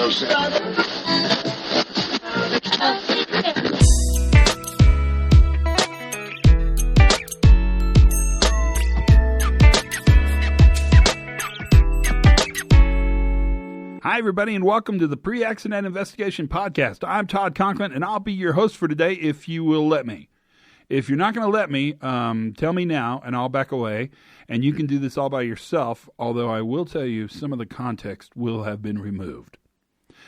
Hi, everybody, and welcome to the Pre-Accident Investigation Podcast. I'm Todd Conklin, and I'll be your host for today if you will let me. If you're not going to let me, tell me now, and I'll back away, and you can do this all by yourself, although I will tell you some of the context will have been removed.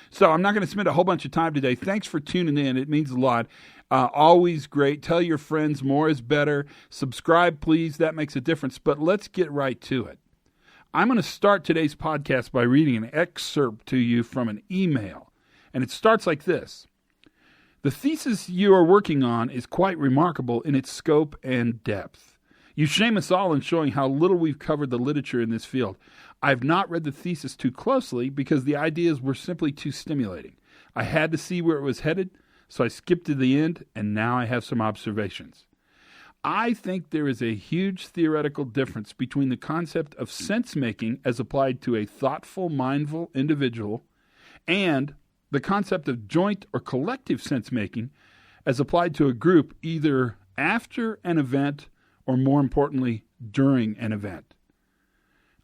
So I'm not going to spend a whole bunch of time today. Thanks for tuning in. It means a lot. Always great. Tell your friends more is better. Subscribe, please. That makes a difference. But let's get right to it. I'm going to start today's podcast by reading an excerpt to you from an email. And it starts like this. The thesis you are working on is quite remarkable in its scope and depth. You shame us all in showing how little we've covered the literature in this field. I've not read the thesis too closely because the ideas were simply too stimulating. I had to see where it was headed, so I skipped to the end, and now I have some observations. I think there is a huge theoretical difference between the concept of sense-making as applied to a thoughtful, mindful individual and the concept of joint or collective sense-making as applied to a group either after an event or, more importantly, during an event.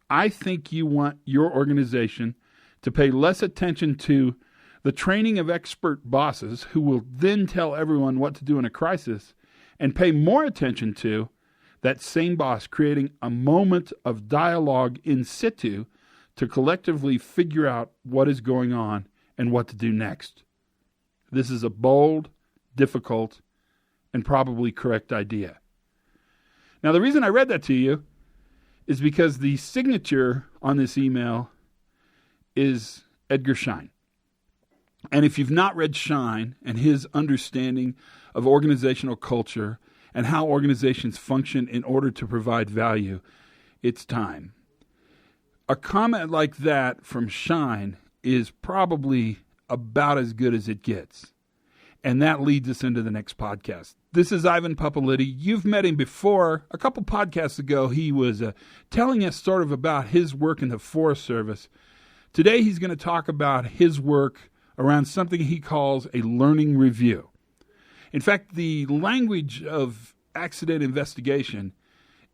I think you want your organization to pay less attention to the training of expert bosses who will then tell everyone what to do in a crisis and pay more attention to that same boss creating a moment of dialogue in situ to collectively figure out what is going on and what to do next. This is a bold, difficult, and probably correct idea. Now, the reason I read that to you is because the signature on this email is Edgar Schein. And if you've not read Schein and his understanding of organizational culture and how organizations function in order to provide value, it's time. A comment like that from Schein is probably about as good as it gets. And that leads us into the next podcast. This is Ivan Pupulidy. You've met him before. A couple podcasts ago, he was telling us sort of about his work in the Forest Service. Today, he's going to talk about his work around something he calls a learning review. In fact, the language of accident investigation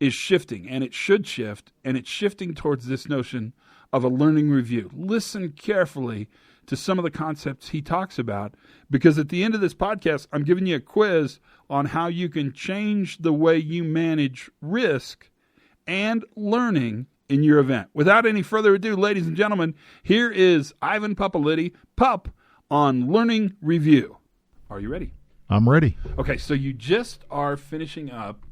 is shifting, and it should shift, and it's shifting towards this notion of a learning review. Listen carefully to some of the concepts he talks about, because at the end of this podcast, I'm giving you a quiz on how you can change the way you manage risk and learning in your event. Without any further ado, ladies and gentlemen, here is Ivan Pupulidy, Pup, on Learning Review. Are you ready? I'm ready. Okay, so you just are finishing up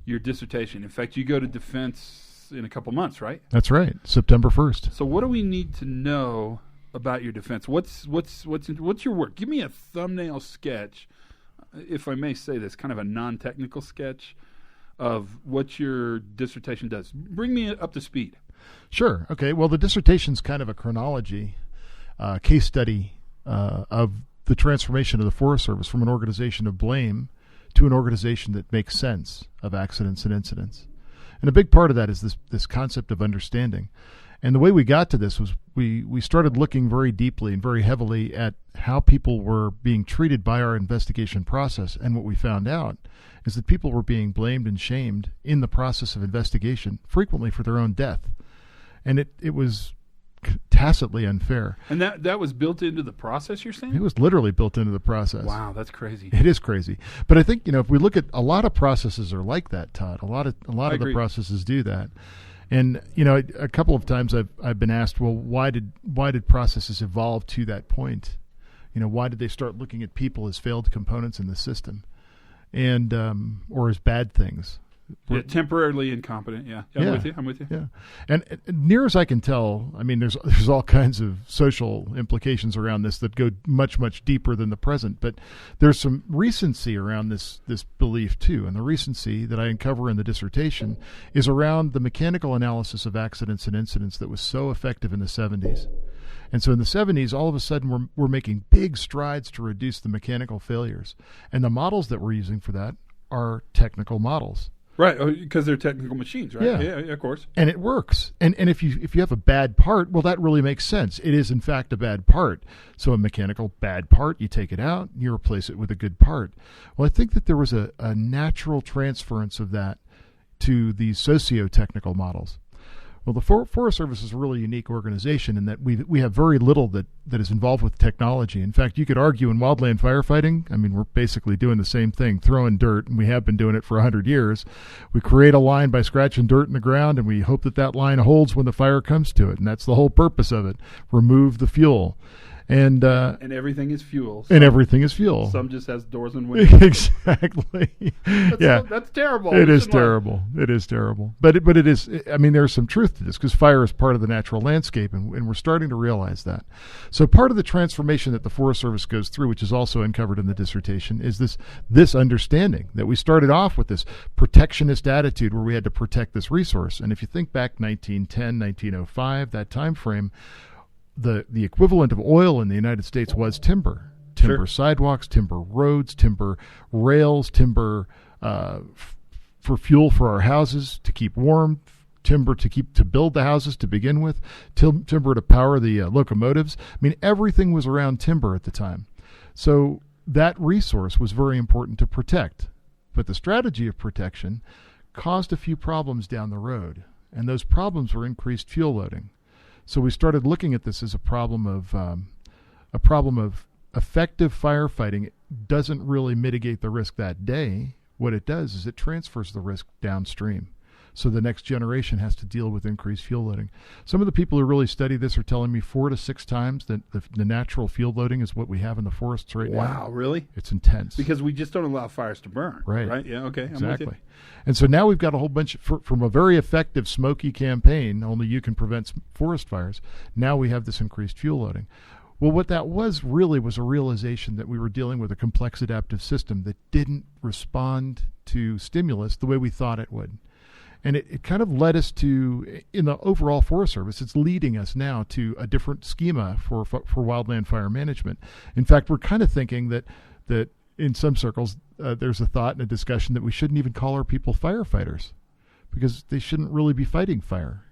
your dissertation. In fact, you go to defense in a couple months, right? That's right, September 1st. So what do we need to know about your defense? What's your work? Give me a thumbnail sketch, if I may say this, kind of a non-technical sketch of what your dissertation does. Bring me up to speed. Sure. Okay. Well, the dissertation's kind of a chronology, case study of the transformation of the Forest Service from an organization of blame to an organization that makes sense of accidents and incidents. And a big part of that is this concept of understanding. And the way we got to this was we started looking very deeply and very heavily at how people were being treated by our investigation process. And what we found out is that people were being blamed and shamed in the process of investigation, frequently for their own death. And it was tacitly unfair. And that was built into the process, you're saying? It was literally built into the process. Wow, that's crazy. It is crazy. But I think, if we look at a lot of processes are like that, Todd. A lot of the processes do that. And a couple of times I've been asked, well, why did processes evolve to that point? Why did they start looking at people as failed components in the system, and or as bad things? Yeah, temporarily incompetent. Yeah. I'm with you. Yeah, and near as I can tell, I mean, there's all kinds of social implications around this that go much, much deeper than the present. But there's some recency around this belief too, and the recency that I uncover in the dissertation is around the mechanical analysis of accidents and incidents that was so effective in the 70s. And so in the 70s, all of a sudden, we're making big strides to reduce the mechanical failures, and the models that we're using for that are technical models. Right, because they're technical machines, right? Yeah, of course. And it works. And if you have a bad part, well, that really makes sense. It is, in fact, a bad part. So a mechanical bad part, you take it out, you replace it with a good part. Well, I think that there was a natural transference of that to these socio-technical models. Well, the Forest Service is a really unique organization in that we have very little that is involved with technology. In fact, you could argue in wildland firefighting, I mean, we're basically doing the same thing, throwing dirt, and we have been doing it for 100 years. We create a line by scratching dirt in the ground, and we hope that line holds when the fire comes to it, and that's the whole purpose of it. Remove the fuel. And everything is fuel. Everything is fuel. Some just has doors and windows. Exactly. That's terrible. It is terrible. It is terrible. But it is. I mean, there's some truth to this because fire is part of the natural landscape, and we're starting to realize that. So part of the transformation that the Forest Service goes through, which is also uncovered in the dissertation, is this understanding that we started off with this protectionist attitude where we had to protect this resource. And if you think back 1910, 1905, that time frame, the equivalent of oil in the United States was timber. Timber sidewalks, timber roads, timber rails, timber for fuel for our houses to keep warm, timber to build the houses to begin with, timber to power the locomotives. I mean, everything was around timber at the time. So that resource was very important to protect. But the strategy of protection caused a few problems down the road, and those problems were increased fuel loading. So we started looking at this as a problem of effective firefighting. It doesn't really mitigate the risk that day. What it does is it transfers the risk downstream. So the next generation has to deal with increased fuel loading. Some of the people who really study this are telling me 4 to 6 times that the natural fuel loading is what we have in the forests right now. Wow, really? It's intense. Because we just don't allow fires to burn. Right? Yeah, okay. Exactly. I'm with you. And so now we've got a whole bunch, from a very effective smoky campaign, only you can prevent forest fires, now we have this increased fuel loading. Well, what that was really was a realization that we were dealing with a complex adaptive system that didn't respond to stimulus the way we thought it would. And it kind of led us to, in the overall Forest Service, it's leading us now to a different schema for wildland fire management. In fact, we're kind of thinking that in some circles, there's a thought and a discussion that we shouldn't even call our people firefighters because they shouldn't really be fighting fire.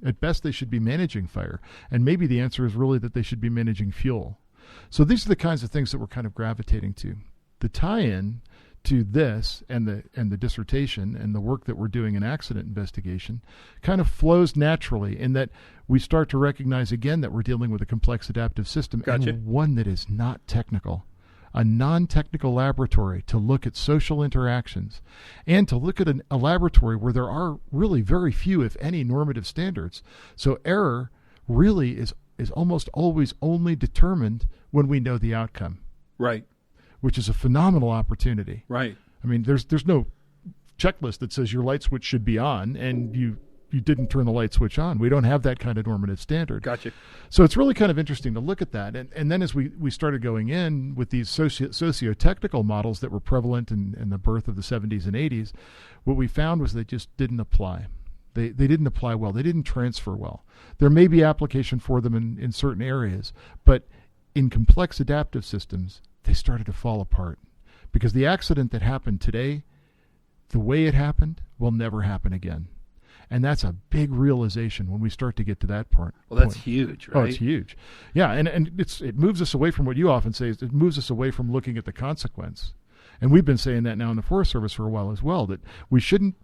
At best, they should be managing fire. And maybe the answer is really that they should be managing fuel. So these are the kinds of things that we're kind of gravitating to. The tie-in to this and the dissertation and the work that we're doing in accident investigation kind of flows naturally in that we start to recognize again that we're dealing with a complex adaptive system and one that is not technical. A non-technical laboratory to look at social interactions and to look at a laboratory where there are really very few, if any, normative standards. So error really is almost always only determined when we know the outcome. Right. Which is a phenomenal opportunity. Right. I mean, there's no checklist that says your light switch should be on and you didn't turn the light switch on. We don't have that kind of normative standard. Gotcha. So it's really kind of interesting to look at that. And then as we started going in with these socio-technical models that were prevalent in the birth of the 70s and 80s, what we found was they just didn't apply. They didn't apply well. They didn't transfer well. There may be application for them in certain areas, but in complex adaptive systems, they started to fall apart because the accident that happened today, the way it happened, will never happen again. And that's a big realization when we start to get to that point. Well, that's huge, right? Oh, it's huge. Yeah, and it moves us away from what you often say. Is it moves us away from looking at the consequence. And we've been saying that now in the Forest Service for a while as well, that we shouldn't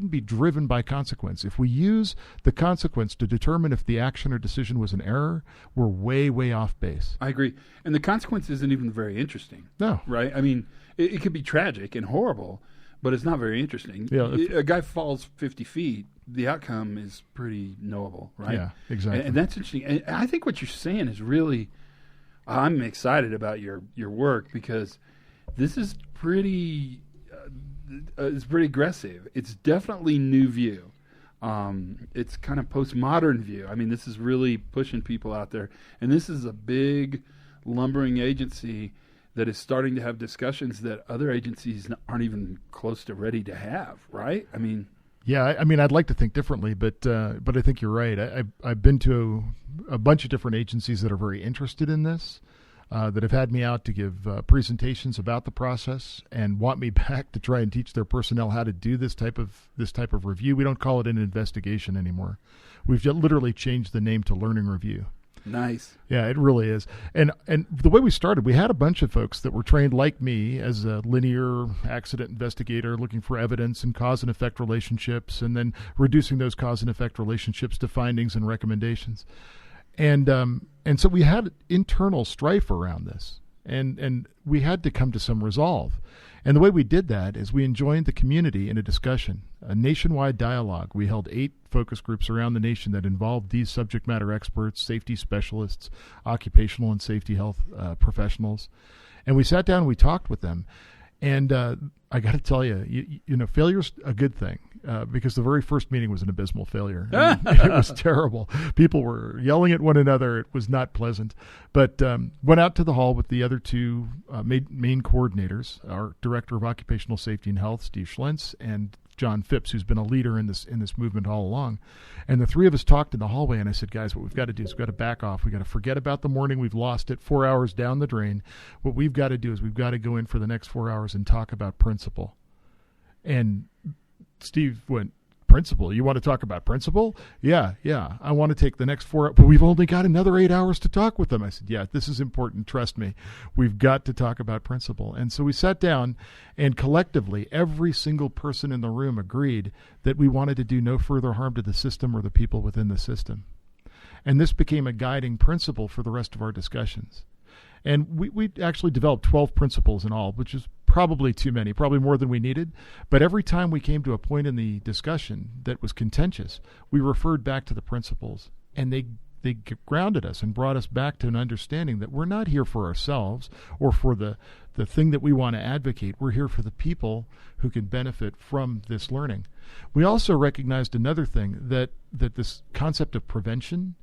be driven by consequence. If we use the consequence to determine if the action or decision was an error, we're way, way off base. I agree. And the consequence isn't even very interesting. No. Right? I mean, it could be tragic and horrible, but it's not very interesting. Yeah, a guy falls 50 feet, the outcome is pretty knowable, right? Yeah, exactly. And that's interesting. And I think what you're saying is really, I'm excited about your work because this is pretty aggressive. It's definitely new view. It's kind of postmodern view. I mean, this is really pushing people out there. And this is a big lumbering agency that is starting to have discussions that other agencies aren't even close to ready to have, right? I mean... Yeah, I mean, I'd like to think differently, but I think you're right. I've been to a bunch of different agencies that are very interested in this. that have had me out to give presentations about the process and want me back to try and teach their personnel how to do this type of review. We don't call it an investigation anymore. We've just literally changed the name to learning review. Nice. Yeah, it really is. And the way we started, we had a bunch of folks that were trained like me as a linear accident investigator, looking for evidence and cause and effect relationships, and then reducing those cause and effect relationships to findings and recommendations. And so we had internal strife around this, and we had to come to some resolve. And the way we did that is we joined the community in a discussion, a nationwide dialogue. We held 8 focus groups around the nation that involved these subject matter experts, safety specialists, occupational and safety health professionals. And we sat down and we talked with them. And I got to tell you, failure's a good thing because the very first meeting was an abysmal failure. It was terrible. People were yelling at one another. It was not pleasant. But went out to the hall with the other 2 main coordinators, our Director of Occupational Safety and Health, Steve Schlentz, and John Phipps, who's been a leader in this movement all along. And the 3 of us talked in the hallway, and I said, guys, what we've got to do is we've got to back off. We've got to forget about the morning. We've lost it 4 hours down the drain. What we've got to do is we've got to go in for the next 4 hours and talk about principle. And Steve went, principle? You want to talk about principle? Yeah. I want to take the next 4 hours, but we've only got another 8 hours to talk with them. I said, yeah, this is important. Trust me. We've got to talk about principle. And so we sat down, and collectively, every single person in the room agreed that we wanted to do no further harm to the system or the people within the system. And this became a guiding principle for the rest of our discussions. And we actually developed 12 principles in all, which is probably too many, probably more than we needed. But every time we came to a point in the discussion that was contentious, we referred back to the principles, and they grounded us and brought us back to an understanding that we're not here for ourselves or for the thing that we want to advocate. We're here for the people who can benefit from this learning. We also recognized another thing, that this concept of prevention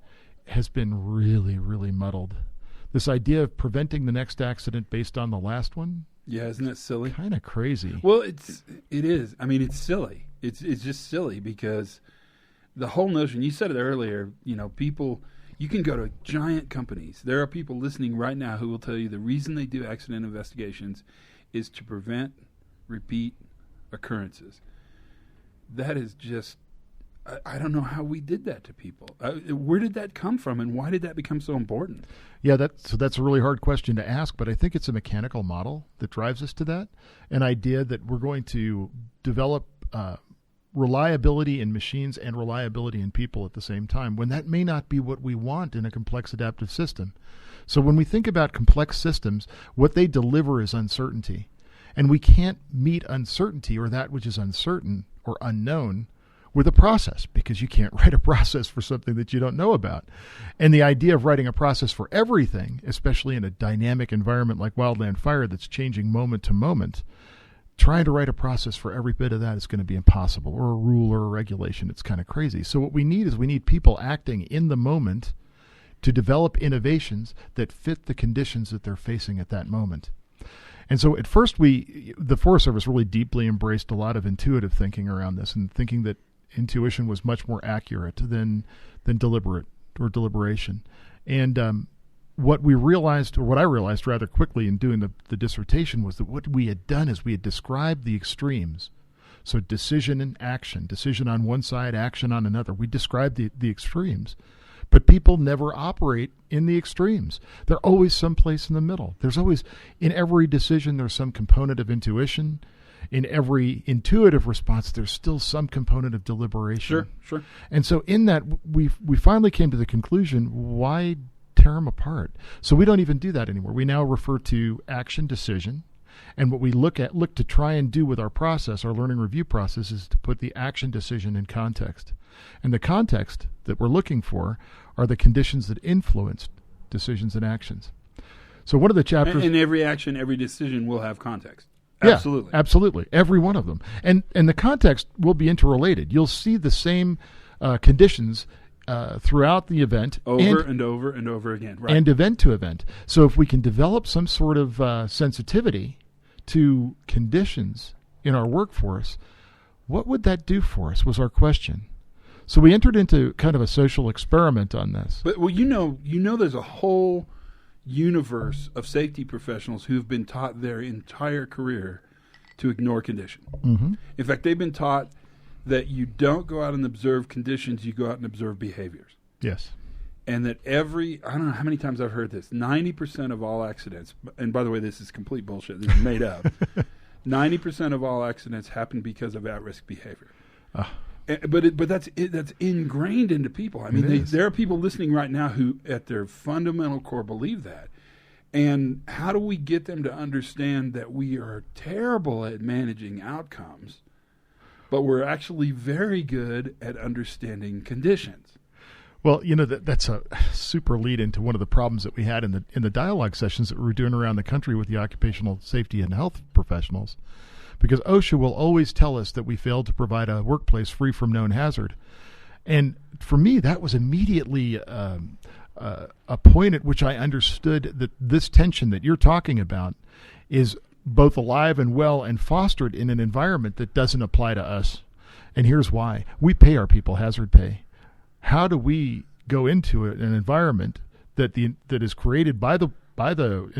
has been really, really muddled. This idea of preventing the next accident based on the last one. Yeah, isn't that silly? Kind of crazy. Well, it is. I mean, it's silly. It's just silly because the whole notion, you said it earlier, people, you can go to giant companies. There are people listening right now who will tell you the reason they do accident investigations is to prevent repeat occurrences. That is just, I don't know how we did that to people. Where did that come from, and why did that become so important? Yeah, that's a really hard question to ask, but I think it's a mechanical model that drives us to that, an idea that we're going to develop reliability in machines and reliability in people at the same time, when that may not be what we want in a complex adaptive system. So when we think about complex systems, what they deliver is uncertainty, and we can't meet uncertainty or that which is uncertain or unknown with a process, because you can't write a process for something that you don't know about. And the idea of writing a process for everything, especially in a dynamic environment like wildland fire that's changing moment to moment, trying to write a process for every bit of that is going to be impossible, or a rule or a regulation. It's kind of crazy. So what we need people acting in the moment to develop innovations that fit the conditions that they're facing at that moment. And so at first the Forest Service really deeply embraced a lot of intuitive thinking around this, and thinking that intuition was much more accurate than deliberate or deliberation. And what I realized rather quickly in doing the dissertation was that what we had done is we had described the extremes. So decision and action, decision on one side, action on another. We described the extremes. But people never operate in the extremes. They're always someplace in the middle. There's always, in every decision, there's some component of intuition. In every intuitive response, there's still some component of deliberation. Sure. And so in that, we finally came to the conclusion, why tear them apart? So we don't even do that anymore. We now refer to action, decision. And what we look to try and do with our process, our learning review process, is to put the action decision in context. And the context that we're looking for are the conditions that influence decisions and actions. So one of the chapters... And every action, every decision will have context. Absolutely. Yeah, absolutely. Every one of them. And the context will be interrelated. You'll see the same conditions throughout the event. Over and over again. Right. And event to event. So if we can develop some sort of sensitivity to conditions in our workforce, what would that do for us was our question. So we entered into kind of a social experiment on this. But, well, you know there's a whole universe of safety professionals who've been taught their entire career to ignore condition. Mm-hmm. In fact, they've been taught that you don't go out and observe conditions, you go out and observe behaviors. Yes. And that I don't know how many times I've heard this, 90% of all accidents, and by the way, this is complete bullshit, this is made up, 90% of all accidents happen because of at-risk behavior. But that's ingrained into people. I mean, there are people listening right now who, at their fundamental core, believe that. And how do we get them to understand that we are terrible at managing outcomes, but we're actually very good at understanding conditions? Well, that's a super lead into one of the problems that we had in the dialogue sessions that we were doing around the country with the occupational safety and health professionals. Because OSHA will always tell us that we failed to provide a workplace free from known hazard. And for me, that was immediately a point at which I understood that this tension that you're talking about is both alive and well and fostered in an environment that doesn't apply to us. And here's why. We pay our people hazard pay. How do we go into an environment that is created by the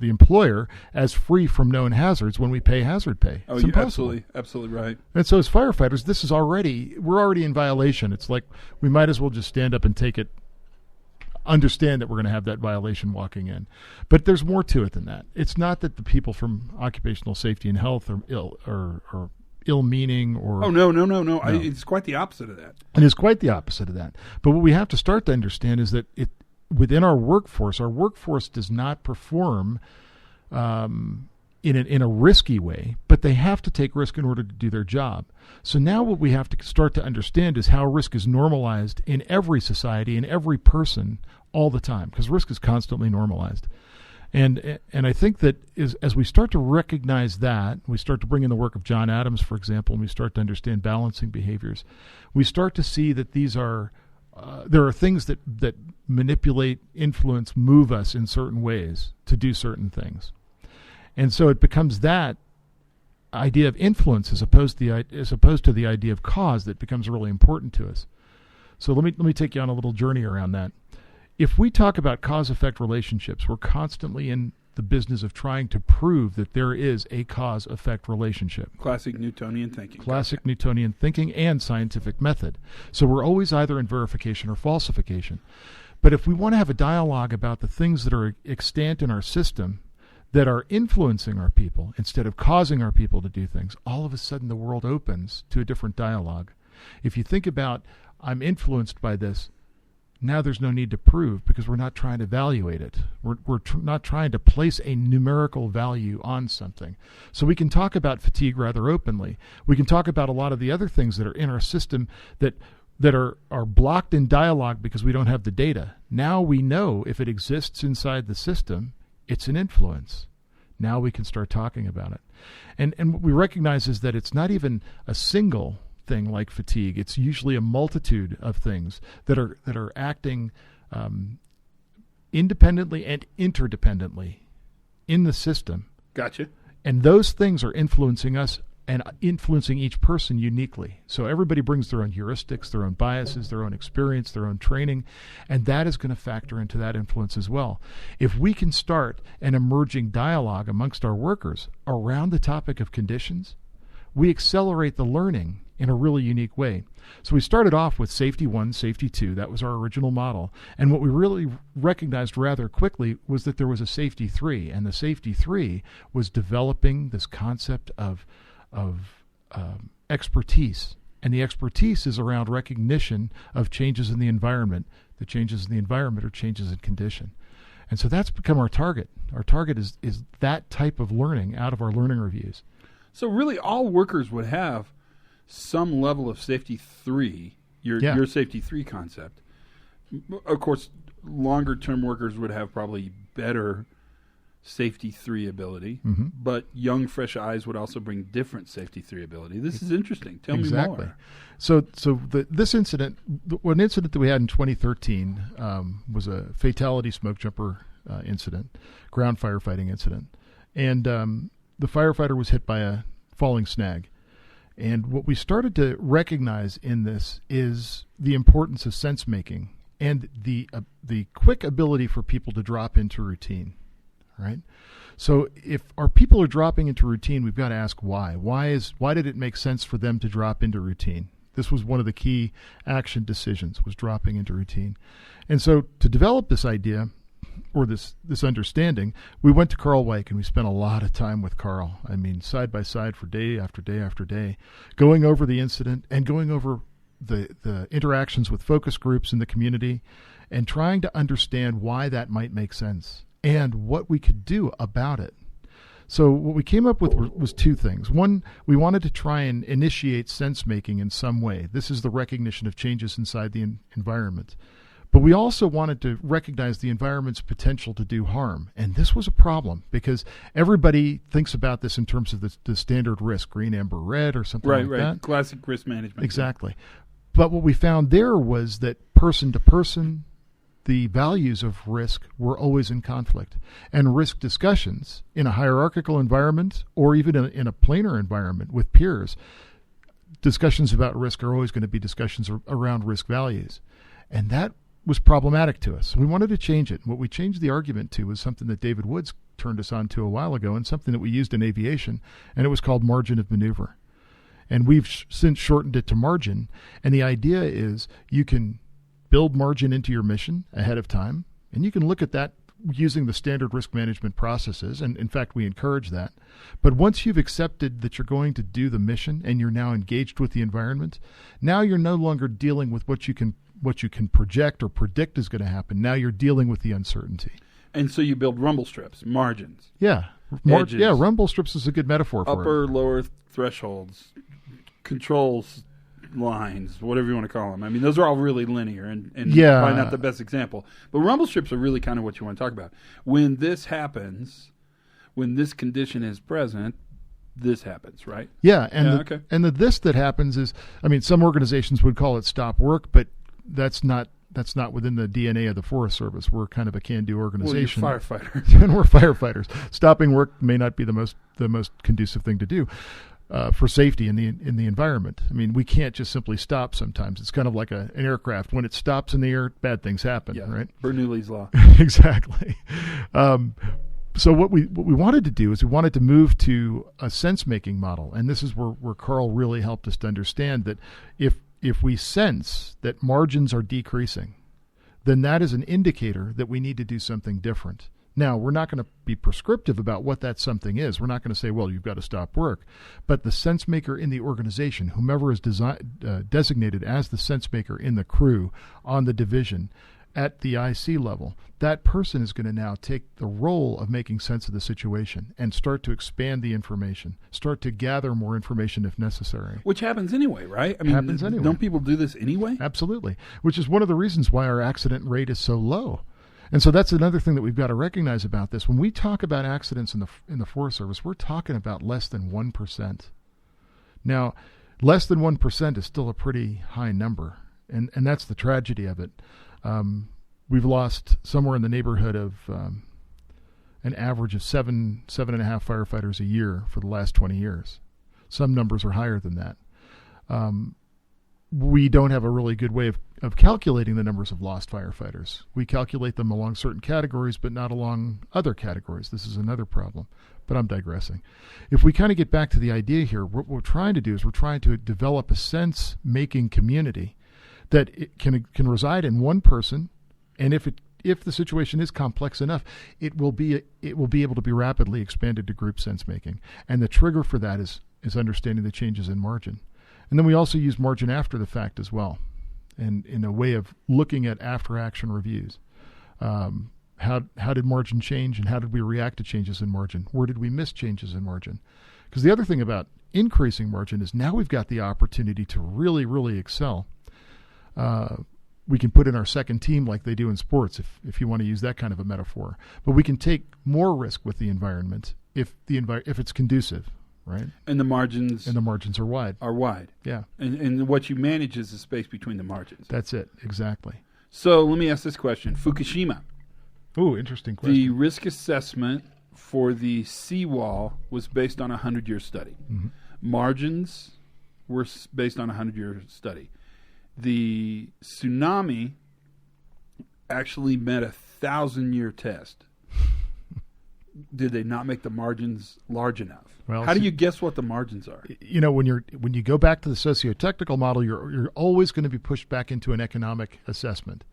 employer as free from known hazards when we pay hazard pay? Oh, you're absolutely right. And so as firefighters, we're already in violation. It's like we might as well just stand up and take it, understand that we're going to have that violation walking in. But there's more to it than that. It's not that the people from occupational safety and health are ill-meaning or... Oh, no. It's quite the opposite of that. It is quite the opposite of that. But what we have to start to understand is that within our workforce does not perform in a risky way, but they have to take risk in order to do their job. So now what we have to start to understand is how risk is normalized in every society, in every person, all the time, because risk is constantly normalized. And I think that as we start to recognize that, we start to bring in the work of John Adams, for example, and we start to understand balancing behaviors, we start to see that there are things that manipulate, influence, move us in certain ways to do certain things. And so it becomes that idea of influence as opposed to the idea of cause that becomes really important to us. So let me take you on a little journey around that. If we talk about cause-effect relationships, we're constantly in the business of trying to prove that there is a cause-effect relationship. Classic Newtonian thinking. Classic Newtonian thinking and scientific method. So we're always either in verification or falsification. But if we want to have a dialogue about the things that are extant in our system that are influencing our people instead of causing our people to do things, all of a sudden the world opens to a different dialogue. If you think about, I'm influenced by this, now there's no need to prove because we're not trying to evaluate it. We're not trying to place a numerical value on something. So we can talk about fatigue rather openly. We can talk about a lot of the other things that are in our system that are blocked in dialogue because we don't have the data. Now we know if it exists inside the system, it's an influence. Now we can start talking about it. And what we recognize is that it's not even a single thing like fatigue. It's usually a multitude of things that are acting independently and interdependently in the system. Gotcha. And those things are influencing us and influencing each person uniquely. So everybody brings their own heuristics, their own biases, their own experience, their own training, and that is going to factor into that influence as well. If we can start an emerging dialogue amongst our workers around the topic of conditions, we accelerate the learning in a really unique way. So we started off with safety 1, safety 2. That was our original model. And what we really recognized rather quickly was that there was a safety 3. And the safety 3 was developing this concept of expertise. And the expertise is around recognition of changes in the environment. The changes in the environment are changes in condition. And so that's become our target. Our target is that type of learning out of our learning reviews. So really all workers would have some level of safety 3, your safety 3 concept. Of course, longer term workers would have probably better safety 3 ability, but young, fresh eyes would also bring different safety 3 ability. This is interesting. Tell me more. So this incident, one incident that we had in 2013 was a fatality smoke jumper incident, ground firefighting incident. And the firefighter was hit by a falling snag. And what we started to recognize in this is the importance of sense making and the quick ability for people to drop into routine, right? So if our people are dropping into routine, we've got to ask why. Why did it make sense for them to drop into routine? This was one of the key action decisions, was dropping into routine. And so to develop this idea, or this understanding, we went to Carl Weick and we spent a lot of time with Carl. I mean, side by side for day after day after day, going over the incident and going over the interactions with focus groups in the community and trying to understand why that might make sense and what we could do about it. So what we came up with was two things. One, we wanted to try and initiate sense-making in some way. This is the recognition of changes inside the environment. But we also wanted to recognize the environment's potential to do harm. And this was a problem because everybody thinks about this in terms of the standard risk, green, amber, red, or something like that. Right. Classic risk management. Exactly. But what we found there was that person to person, the values of risk were always in conflict. And risk discussions in a hierarchical environment or even in a planar environment with peers, discussions about risk are always going to be discussions around risk values. And that was problematic to us. We wanted to change it. What we changed the argument to was something that David Woods turned us on to a while ago and something that we used in aviation, and it was called margin of maneuver. And we've since shortened it to margin. And the idea is you can build margin into your mission ahead of time, and you can look at that using the standard risk management processes, and in fact we encourage that. But once you've accepted that you're going to do the mission and you're now engaged with the environment, now you're no longer dealing with what you can project or predict is going to happen. Now you're dealing with the uncertainty. And so you build rumble strips, margins. Yeah. Rumble strips is a good metaphor for it. Upper, lower thresholds, controls lines, whatever you want to call them. I mean, those are all really linear and probably not the best example. But rumble strips are really kind of what you want to talk about. When this happens, when this condition is present, this happens, right? Yeah, and the this that happens is, I mean, some organizations would call it stop work, but that's not within the DNA of the Forest Service. We're kind of a can-do organization. Well, you're firefighters. And we're firefighters. Stopping work may not be the most conducive thing to do. For safety in the environment. I mean, we can't just simply stop sometimes. It's kind of like an aircraft. When it stops in the air, bad things happen, right? Bernoulli's law. Exactly. So what we wanted to do is we wanted to move to a sense-making model. And this is where Carl really helped us to understand that if we sense that margins are decreasing, then that is an indicator that we need to do something different. Now, we're not going to be prescriptive about what that something is. We're not going to say, well, you've got to stop work. But the sense maker in the organization, whomever is designated as the sense maker in the crew, on the division, at the IC level, that person is going to now take the role of making sense of the situation and start to expand the information, start to gather more information if necessary. Which happens anyway, right? I mean, happens anyway. Don't people do this anyway? Absolutely, which is one of the reasons why our accident rate is so low. And so that's another thing that we've got to recognize about this. When we talk about accidents in the Forest Service, we're talking about less than 1%. Now, less than 1% is still a pretty high number, and that's the tragedy of it. We've lost somewhere in the neighborhood of an average of 7.5 firefighters a year for the last 20 years. Some numbers are higher than that. We don't have a really good way of calculating the numbers of lost firefighters. We calculate them along certain categories, but not along other categories. This is another problem, but I'm digressing. If we kind of get back to the idea here, what we're trying to do is we're trying to develop a sense-making community that it can reside in one person, and if the situation is complex enough, it will be able to be rapidly expanded to group sense-making. And the trigger for that is understanding the changes in margin. And then we also use margin after the fact as well, and in a way of looking at after-action reviews. How did margin change, and how did we react to changes in margin? Where did we miss changes in margin? Because the other thing about increasing margin is now we've got the opportunity to really, really excel. We can put in our second team like they do in sports, if you want to use that kind of a metaphor. But we can take more risk with the environment if it's conducive. Right, and the margins are wide. Yeah, and what you manage is the space between the margins. That's it, exactly. So let me ask this question: Fukushima. Oh, interesting question. The risk assessment for the seawall was based on a 100-year study. Mm-hmm. Margins were based on a 100-year study. The tsunami actually met a 1,000-year test, did they not make the margins large enough? Well, how do you guess what the margins are? You know, when you go back to the socio-technical model, you're always going to be pushed back into an economic assessment.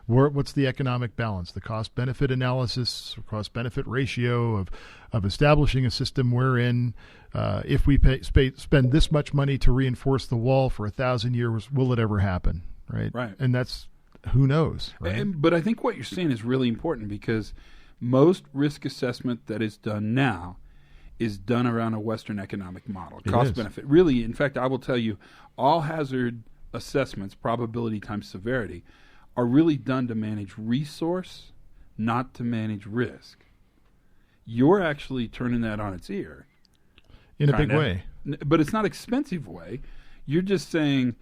What's the economic balance? The cost-benefit analysis, cost-benefit ratio of establishing a system wherein if we spend this much money to reinforce the wall for 1,000 years, will it ever happen? Right. Right. And that's, who knows? Right? But I think what you're saying is really important, because most risk assessment that is done now is done around a Western economic model, cost benefit. Really, in fact, I will tell you, all hazard assessments, probability times severity, are really done to manage resource, not to manage risk. You're actually turning that on its ear. In a big way. But it's not expensive way. You're just saying,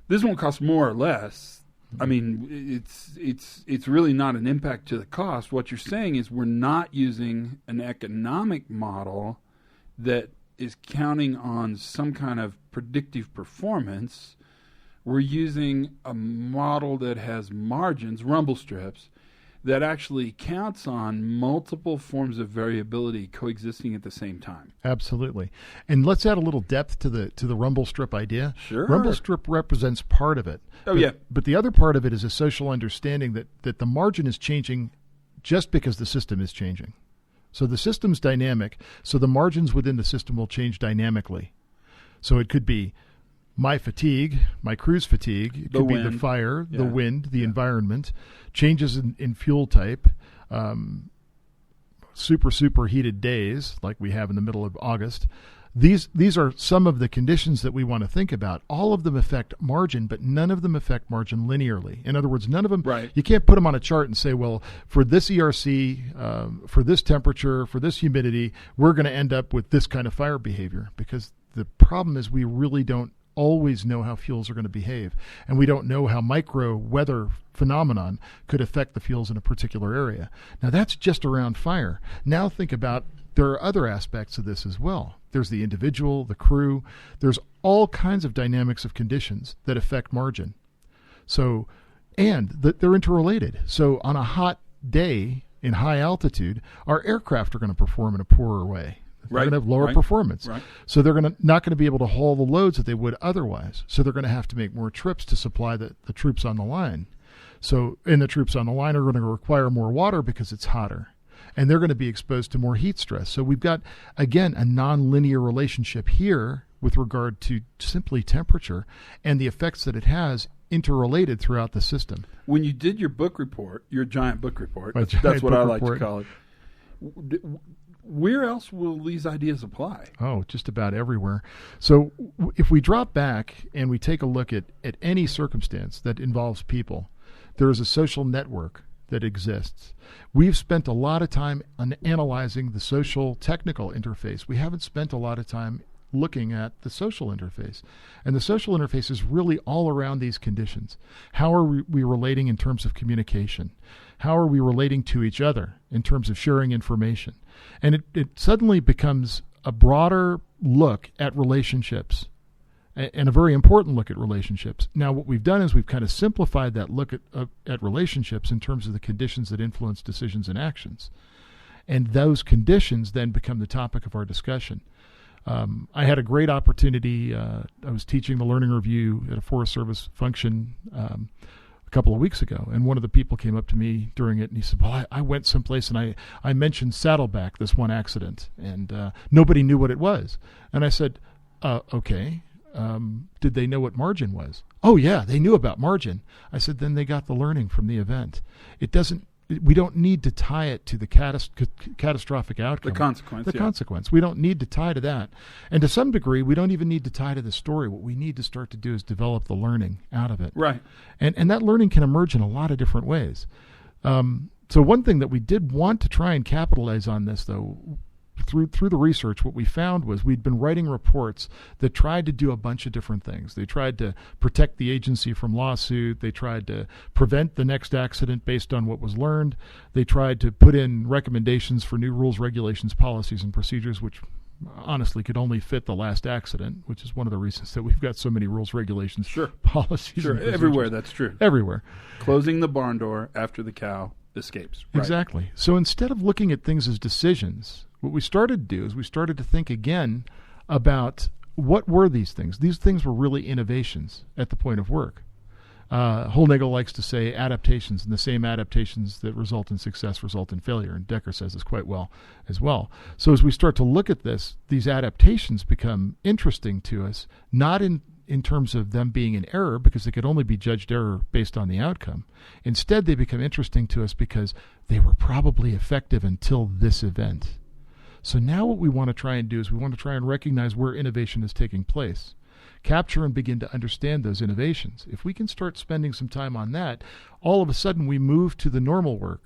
this won't cost more or less. I mean, it's really not an impact to the cost. What you're saying is we're not using an economic model that is counting on some kind of predictive performance. We're using a model that has margins, rumble strips, that actually counts on multiple forms of variability coexisting at the same time. Absolutely. And let's add a little depth to the rumble strip idea. Sure. Rumble strip represents part of it. Yeah. But the other part of it is a social understanding that the margin is changing just because the system is changing. So the system's dynamic, so the margins within the system will change dynamically. So it could be my fatigue, my crew's fatigue. It could be the fire, the wind, the environment, changes in fuel type, super heated days like we have in the middle of August. These are some of the conditions that we want to think about. All of them affect margin, but none of them affect margin linearly. In other words, none of them, you can't put them on a chart and say, well, for this ERC, for this temperature, for this humidity, we're going to end up with this kind of fire behavior, because the problem is we really don't always know how fuels are going to behave, and we don't know how micro weather phenomenon could affect the fuels in a particular area. Now that's just around fire. Now think about, there are other aspects of this as well. There's the individual, the crew. There's all kinds of dynamics of conditions that affect margin. So, and they're interrelated. So on a hot day in high altitude, our aircraft are going to perform in a poorer way. They're going to have lower performance. So they're not going to be able to haul the loads that they would otherwise. So they're going to have to make more trips to supply the troops on the line. And the troops on the line are going to require more water because it's hotter. And they're going to be exposed to more heat stress. So we've got, again, a nonlinear relationship here with regard to simply temperature and the effects that it has interrelated throughout the system. When you did your book report, your giant book report, that's what I like to call it, where else will these ideas apply? Oh, just about everywhere. So if we drop back and we take a look at any circumstance that involves people, there is a social network that exists. We've spent a lot of time on analyzing the social technical interface. We haven't spent a lot of time looking at the social interface. And the social interface is really all around these conditions. How are we relating in terms of communication? How are we relating to each other in terms of sharing information? And it suddenly becomes a broader look at relationships, and a very important look at relationships. Now, what we've done is we've kind of simplified that look at relationships in terms of the conditions that influence decisions and actions. And those conditions then become the topic of our discussion. I had a great opportunity. I was teaching the learning review at a Forest Service function a couple of weeks ago, and one of the people came up to me during it, and he said, well, I went someplace, and I mentioned Saddleback, this one accident, and nobody knew what it was. And I said, okay. Did they know what margin was? Oh, yeah, they knew about margin. I said, then they got the learning from the event. We don't need to tie it to the catastrophic outcome. The consequence. We don't need to tie to that. And to some degree, we don't even need to tie to the story. What we need to start to do is develop the learning out of it. Right. And that learning can emerge in a lot of different ways. So one thing that we did want to try and capitalize on this, though, through the research, what we found was we'd been writing reports that tried to do a bunch of different things. They tried to protect the agency from lawsuit. They tried to prevent the next accident based on what was learned. They tried to put in recommendations for new rules, regulations, policies, and procedures, which honestly could only fit the last accident, which is one of the reasons that we've got so many rules, regulations, Sure. policies. Sure, and everywhere that's true. Everywhere. Closing the barn door after the cow escapes. Right. Exactly. So instead of looking at things as decisions, what we started to do is we started to think again about what were these things. These things were really innovations at the point of work. Holnagel likes to say adaptations, and the same adaptations that result in success result in failure, and Decker says this quite well as well. So as we start to look at this, these adaptations become interesting to us, not in terms of them being an error, because they could only be judged error based on the outcome. Instead, they become interesting to us because they were probably effective until this event. So now what we want to try and do is we want to try and recognize where innovation is taking place. Capture and begin to understand those innovations. If we can start spending some time on that, all of a sudden we move to the normal work.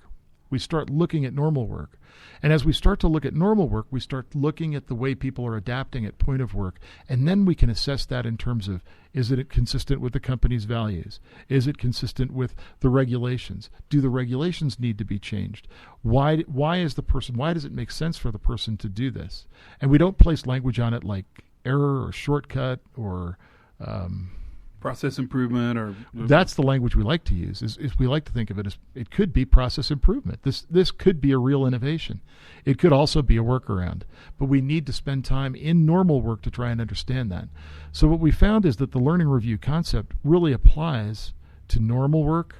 We start looking at normal work. And as we start to look at normal work, we start looking at the way people are adapting at point of work. And then we can assess that in terms of, is it consistent with the company's values? Is it consistent with the regulations? Do the regulations need to be changed? Why does it make sense for the person to do this? And we don't place language on it like error or shortcut or process improvement, or that's the language we like to use. Is we like to think of it as it could be process improvement. This could be a real innovation. It could also be a workaround, but we need to spend time in normal work to try and understand that. So what we found is that the learning review concept really applies to normal work,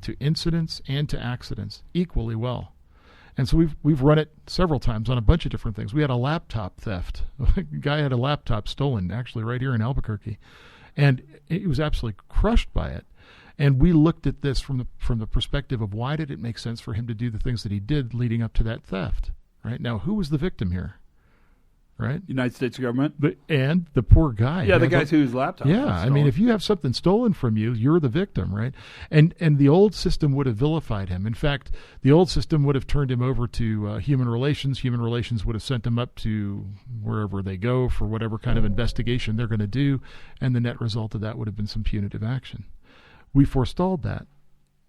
to incidents, and to accidents equally well. And so we've run it several times on a bunch of different things. We had a laptop theft. A guy had a laptop stolen, actually right here in Albuquerque, and he was absolutely crushed by it. And we looked at this from the perspective of why did it make sense for him to do the things that he did leading up to that theft. Right now, who was the victim here? Right, United States government, and the poor guy. Yeah, the guy whose laptop. Yeah, I mean, if you have something stolen from you, you're the victim, right? And the old system would have vilified him. In fact, the old system would have turned him over to human relations. Human relations would have sent him up to wherever they go for whatever kind of investigation they're going to do, and the net result of that would have been some punitive action. We forestalled that.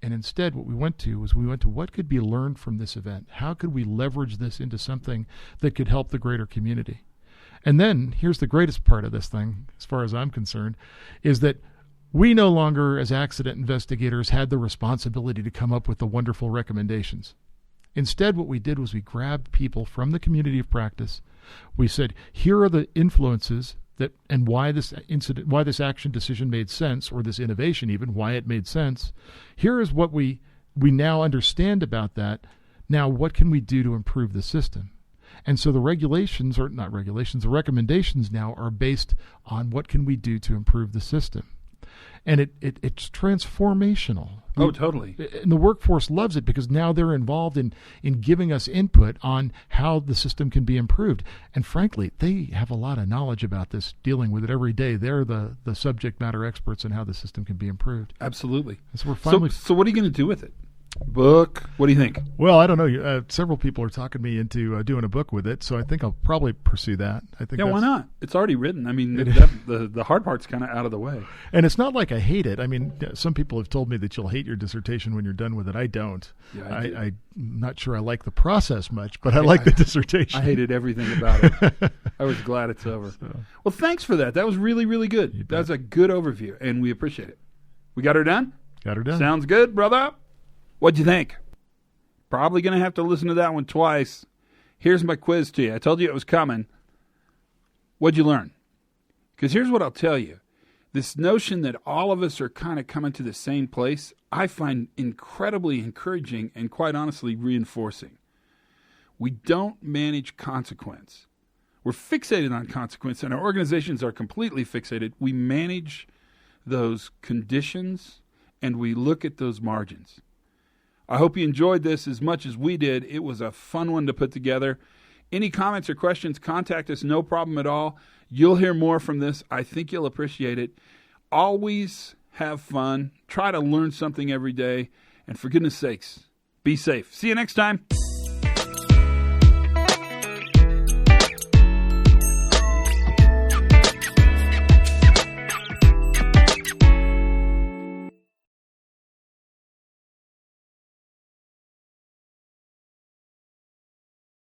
And instead, what we went to was what could be learned from this event? How could we leverage this into something that could help the greater community? And then, here's the greatest part of this thing, as far as I'm concerned, is that we no longer, as accident investigators, had the responsibility to come up with the wonderful recommendations. Instead, what we did was we grabbed people from the community of practice. We said, here are the influences and why this action decision made sense, or this innovation even, why it made sense. Here is what we now understand about that. Now, what can we do to improve the system? And so the the recommendations now are based on what can we do to improve the system. And it's transformational. Oh, totally. And the workforce loves it because now they're involved in giving us input on how the system can be improved. And frankly, they have a lot of knowledge about this, dealing with it every day. They're the subject matter experts in how the system can be improved. Absolutely. And so we're finally. So what are you going to do with it? Book? What do you think? Well, I don't know. Several people are talking me into doing a book with it, so I think I'll probably pursue that. I think. Yeah, why not? It's already written. I mean, the hard part's kind of out of the way. And it's not like I hate it. I mean, some people have told me that you'll hate your dissertation when you're done with it. I don't. Yeah, I'm not sure I like the process much, but I like the dissertation. I hated everything about it. I was glad it's over. So. Well, thanks for that. That was really, really good. That was a good overview, and we appreciate it. We got her done? Got her done. Sounds good, brother. What'd you think? Probably going to have to listen to that one twice. Here's my quiz to you. I told you it was coming. What'd you learn? Because here's what I'll tell you. This notion that all of us are kind of coming to the same place, I find incredibly encouraging and quite honestly reinforcing. We don't manage consequence. We're fixated on consequence, and our organizations are completely fixated. We manage those conditions, and we look at those margins. I hope you enjoyed this as much as we did. It was a fun one to put together. Any comments or questions, contact us, no problem at all. You'll hear more from this. I think you'll appreciate it. Always have fun. Try to learn something every day. And for goodness sakes, be safe. See you next time.